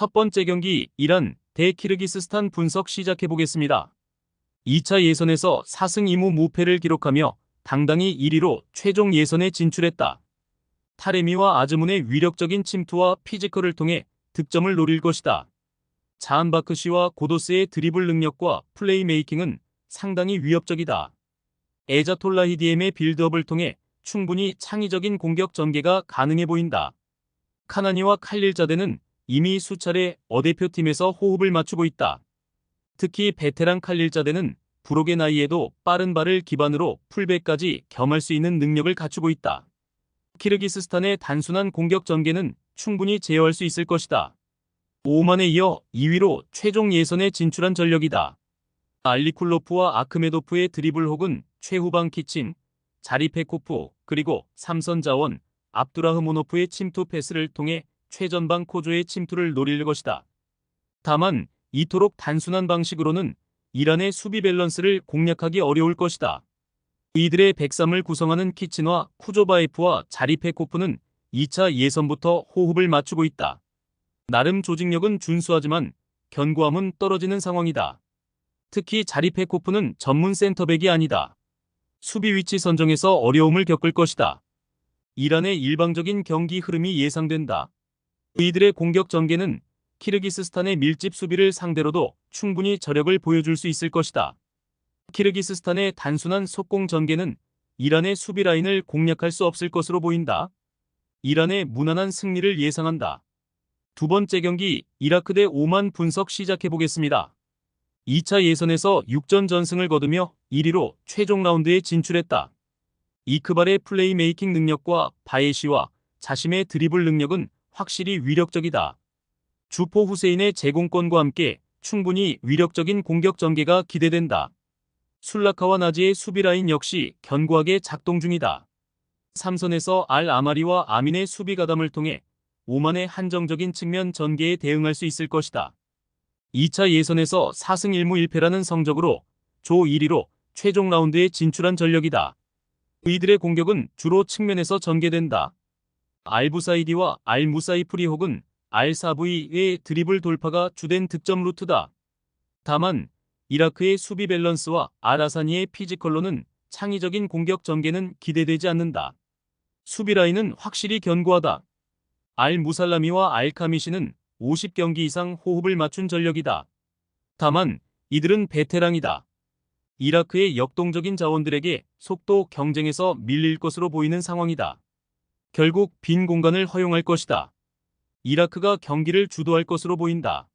첫 번째 경기 이란 대 키르기스스탄 분석 시작해보겠습니다. 2차 예선에서 4승 2무 무패를 기록하며 당당히 1위로 최종 예선에 진출했다. 타레미와 아즈문의 위력적인 침투와 피지컬을 통해 득점을 노릴 것이다. 자한바크시와 고도스의 드리블 능력과 플레이메이킹은 상당히 위협적이다. 에자톨라히디엠의 빌드업을 통해 충분히 창의적인 공격 전개가 가능해 보인다. 카나니와 칼릴자데는 이미 수차례 어대표팀에서 호흡을 맞추고 있다. 특히 베테랑 칼릴자데는 불혹의 나이에도 빠른 발을 기반으로 풀백까지 겸할 수 있는 능력을 갖추고 있다. 키르기스스탄의 단순한 공격 전개는 충분히 제어할 수 있을 것이다. 오만에 이어 2위로 최종 예선에 진출한 전력이다. 알리쿨로프와 아크메도프의 드리블 혹은 최후방 키칭, 자리페코프 그리고 삼선 자원 압두라흐모노프의 침투 패스를 통해 최전방 코조의 침투를 노릴 것이다. 다만 이토록 단순한 방식으로는 이란의 수비 밸런스를 공략하기 어려울 것이다. 이들의 백삼을 구성하는 키친와 쿠조바에프와 자리페코프는 2차 예선부터 호흡을 맞추고 있다. 나름 조직력은 준수하지만 견고함은 떨어지는 상황이다. 특히 자리페코프는 전문 센터백이 아니다. 수비 위치 선정에서 어려움을 겪을 것이다. 이란의 일방적인 경기 흐름이 예상된다. 이들의 공격 전개는 키르기스스탄의 밀집 수비를 상대로도 충분히 저력을 보여줄 수 있을 것이다. 키르기스스탄의 단순한 속공 전개는 이란의 수비 라인을 공략할 수 없을 것으로 보인다. 이란의 무난한 승리를 예상한다. 두 번째 경기 이라크 대 오만 분석 시작해보겠습니다. 2차 예선에서 6전 전승을 거두며 1위로 최종 라운드에 진출했다. 이크발의 플레이메이킹 능력과 바예시와 자심의 드리블 능력은 확실히 위력적이다. 주포 후세인의 제공권과 함께 충분히 위력적인 공격 전개가 기대된다. 술라카와 나지의 수비 라인 역시 견고하게 작동 중이다. 삼선에서 알 아마리와 아민의 수비 가담을 통해 오만의 한정적인 측면 전개에 대응할 수 있을 것이다. 2차 예선에서 4승 1무 1패라는 성적으로 조 1위로 최종 라운드에 진출한 전력이다. 이들의 공격은 주로 측면에서 전개된다. 알부사이디와 알무사이프리 혹은 알사브이의 드리블 돌파가 주된 득점 루트다. 다만 이라크의 수비 밸런스와 알아사니의 피지컬로는 창의적인 공격 전개는 기대되지 않는다. 수비 라인은 확실히 견고하다. 알무살라미와 알카미시는 50경기 이상 호흡을 맞춘 전력이다. 다만 이들은 베테랑이다. 이라크의 역동적인 자원들에게 속도 경쟁에서 밀릴 것으로 보이는 상황이다. 결국 빈 공간을 허용할 것이다. 이라크가 경기를 주도할 것으로 보인다.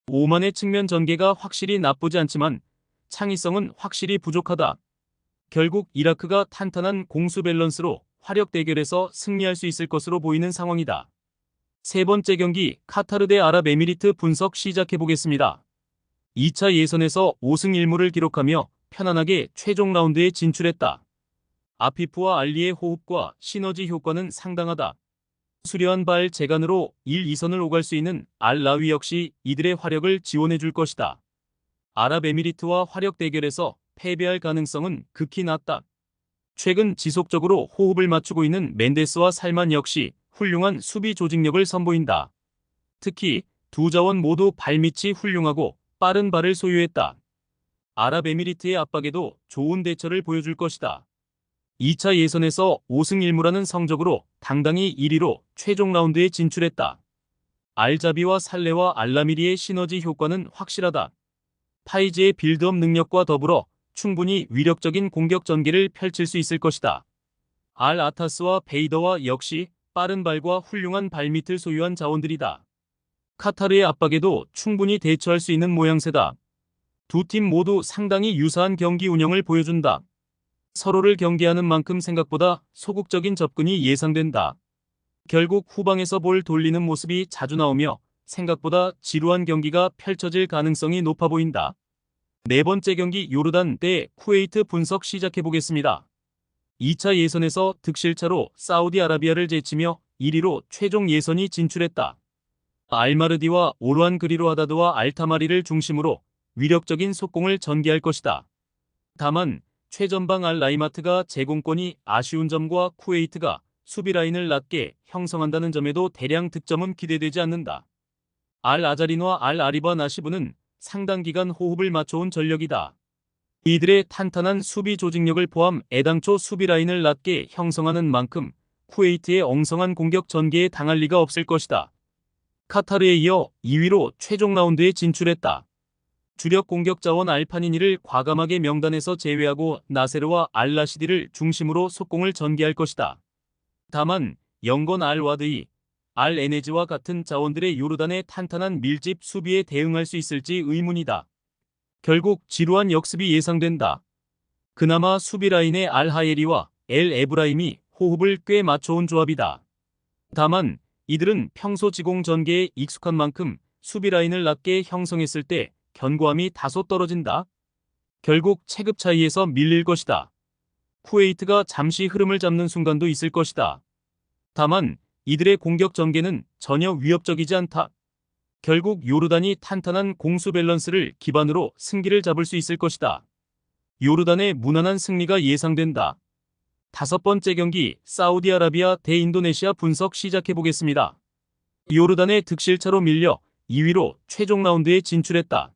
오만의 측면 전개가 확실히 나쁘지 않지만 창의성은 확실히 부족하다. 결국 이라크가 탄탄한 공수 밸런스로 화력 대결에서 승리할 수 있을 것으로 보이는 상황이다. 세 번째 경기 카타르 대 아랍에미리트 분석 시작해보겠습니다. 2차 예선에서 5승 1무를 기록하며 편안하게 최종 라운드에 진출했다. 아피프와 알리의 호흡과 시너지 효과는 상당하다. 수려한 발 재간으로 1, 2선을 오갈 수 있는 알-라위 역시 이들의 화력을 지원해줄 것이다. 아랍에미리트와 화력 대결에서 패배할 가능성은 극히 낮다. 최근 지속적으로 호흡을 맞추고 있는 멘데스와 살만 역시 훌륭한 수비 조직력을 선보인다. 특히 두 자원 모두 발밑이 훌륭하고 빠른 발을 소유했다. 아랍에미리트의 압박에도 좋은 대처를 보여줄 것이다. 2차 예선에서 5승 1무라는 성적으로 당당히 1위로 최종 라운드에 진출했다. 알자비와 살레와 알라미리의 시너지 효과는 확실하다. 파이즈의 빌드업 능력과 더불어 충분히 위력적인 공격 전개를 펼칠 수 있을 것이다. 알-아타스와 베이더와 역시 빠른 발과 훌륭한 발밑을 소유한 자원들이다. 카타르의 압박에도 충분히 대처할 수 있는 모양새다. 두 팀 모두 상당히 유사한 경기 운영을 보여준다. 서로를 경계하는 만큼 생각보다 소극적인 접근이 예상된다. 결국 후방에서 볼 돌리는 모습이 자주 나오며 생각보다 지루한 경기가 펼쳐질 가능성이 높아 보인다. 네 번째 경기 요르단 대 쿠웨이트 분석 시작해보겠습니다. 2차 예선에서 득실차로 사우디아라비아를 제치며 1위로 최종 예선이 진출했다. 알마르디와 오르안 그리로 하다드와 알타마리를 중심으로 위력적인 속공을 전개할 것이다. 다만 최전방 알-라이마트가 제공권이 아쉬운 점과 쿠웨이트가 수비 라인을 낮게 형성한다는 점에도 대량 득점은 기대되지 않는다. 알 아자린과 알 아리바 나시브는 상당 기간 호흡을 맞춰온 전력이다. 이들의 탄탄한 수비 조직력을 포함 애당초 수비 라인을 낮게 형성하는 만큼 쿠웨이트의 엉성한 공격 전개에 당할 리가 없을 것이다. 카타르에 이어 2위로 최종 라운드에 진출했다. 주력 공격 자원 알파니니를 과감하게 명단에서 제외하고 나세르와 알라시디를 중심으로 속공을 전개할 것이다. 다만 영건 알와드이, 알에네즈와 같은 자원들의 요르단의 탄탄한 밀집 수비에 대응할 수 있을지 의문이다. 결국 지루한 역습이 예상된다. 그나마 수비 라인의 알하예리와 엘 에브라임이 호흡을 꽤 맞춰온 조합이다. 다만 이들은 평소 지공 전개에 익숙한 만큼 수비 라인을 낮게 형성했을 때 견고함이 다소 떨어진다. 결국 체급 차이에서 밀릴 것이다. 쿠웨이트가 잠시 흐름을 잡는 순간도 있을 것이다. 다만 이들의 공격 전개는 전혀 위협적이지 않다. 결국 요르단이 탄탄한 공수 밸런스를 기반으로 승기를 잡을 수 있을 것이다. 요르단의 무난한 승리가 예상된다. 5번째 경기 사우디아라비아 대 인도네시아 분석 시작해보겠습니다. 요르단의 득실차로 밀려 2위로 최종 라운드에 진출했다.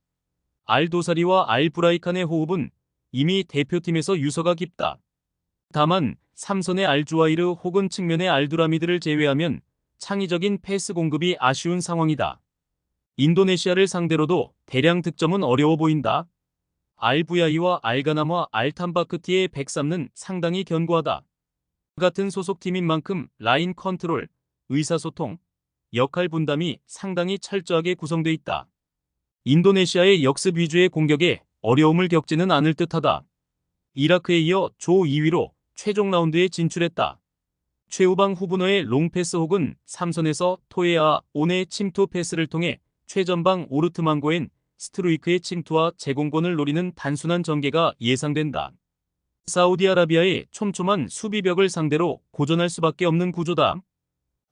알도사리와 알브라이칸의 호흡은 이미 대표팀에서 유서가 깊다. 다만 삼선의 알주와이르 혹은 측면의 알두라미드를 제외하면 창의적인 패스 공급이 아쉬운 상황이다. 인도네시아를 상대로도 대량 득점은 어려워 보인다. 알부야이와 알가남과 알탐바크티의 백삼는 상당히 견고하다. 같은 소속팀인 만큼 라인 컨트롤, 의사소통, 역할 분담이 상당히 철저하게 구성돼 있다. 인도네시아의 역습 위주의 공격에 어려움을 겪지는 않을 듯하다. 이라크에 이어 조 2위로 최종 라운드에 진출했다. 최후방 후브너의 롱패스 혹은 삼선에서 토에아 온의 침투 패스를 통해 최전방 오르트망고엔 스트루이크의 침투와 제공권을 노리는 단순한 전개가 예상된다. 사우디아라비아의 촘촘한 수비벽을 상대로 고전할 수밖에 없는 구조다.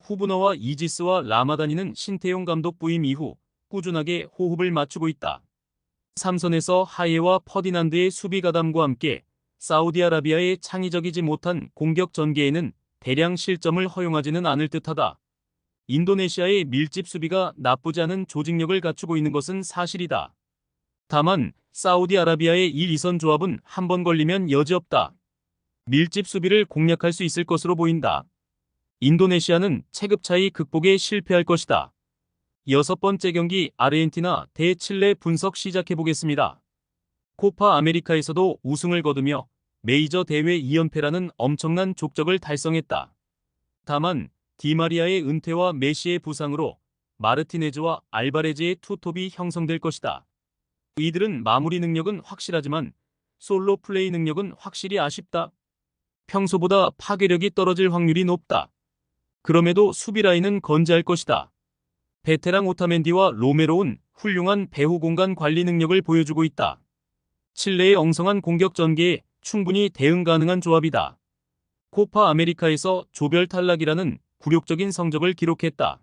후브너와 이지스와 라마다니는 신태용 감독 부임 이후 꾸준하게 호흡을 맞추고 있다. 삼선에서 하예와 퍼디난드의 수비 가담과 함께 사우디아라비아의 창의적이지 못한 공격 전개에는 대량 실점을 허용하지는 않을 듯하다. 인도네시아의 밀집 수비가 나쁘지 않은 조직력을 갖추고 있는 것은 사실이다. 다만 사우디아라비아의 1, 2선 조합은 한 번 걸리면 여지없다. 밀집 수비를 공략할 수 있을 것으로 보인다. 인도네시아는 체급 차이 극복에 실패할 것이다. 6번째 경기 아르헨티나 대 칠레 분석 시작해보겠습니다. 코파 아메리카에서도 우승을 거두며 메이저 대회 2연패라는 엄청난 족적을 달성했다. 다만 디마리아의 은퇴와 메시의 부상으로 마르티네즈와 알바레즈의 투톱이 형성될 것이다. 이들은 마무리 능력은 확실하지만 솔로 플레이 능력은 확실히 아쉽다. 평소보다 파괴력이 떨어질 확률이 높다. 그럼에도 수비 라인은 건재할 것이다. 베테랑 오타멘디와 로메로는 훌륭한 배후 공간 관리 능력을 보여주고 있다. 칠레의 엉성한 공격 전개에 충분히 대응 가능한 조합이다. 코파 아메리카에서 조별 탈락이라는 굴욕적인 성적을 기록했다.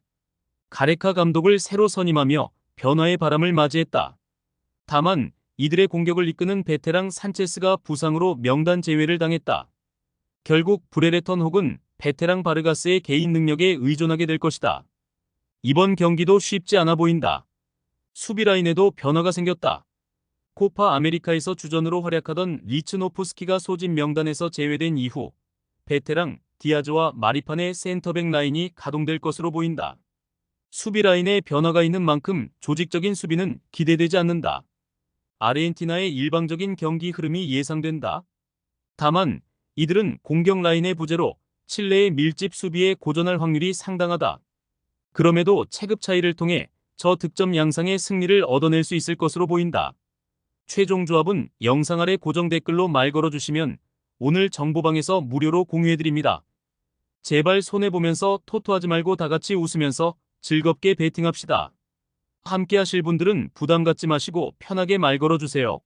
가레카 감독을 새로 선임하며 변화의 바람을 맞이했다. 다만 이들의 공격을 이끄는 베테랑 산체스가 부상으로 명단 제외를 당했다. 결국 브레레턴 혹은 베테랑 바르가스의 개인 능력에 의존하게 될 것이다. 이번 경기도 쉽지 않아 보인다. 수비 라인에도 변화가 생겼다. 코파 아메리카에서 주전으로 활약하던 리츠노프스키가 소집 명단에서 제외된 이후 베테랑 디아즈와 마리판의 센터백 라인이 가동될 것으로 보인다. 수비 라인에 변화가 있는 만큼 조직적인 수비는 기대되지 않는다. 아르헨티나의 일방적인 경기 흐름이 예상된다. 다만 이들은 공격 라인의 부재로 칠레의 밀집 수비에 고전할 확률이 상당하다. 그럼에도 체급 차이를 통해 저득점 양상의 승리를 얻어낼 수 있을 것으로 보인다. 최종 조합은 영상 아래 고정 댓글로 말 걸어주시면 오늘 정보방에서 무료로 공유해드립니다. 제발 손해보면서 토토하지 말고 다같이 웃으면서 즐겁게 베팅합시다. 함께 하실 분들은 부담 갖지 마시고 편하게 말 걸어주세요.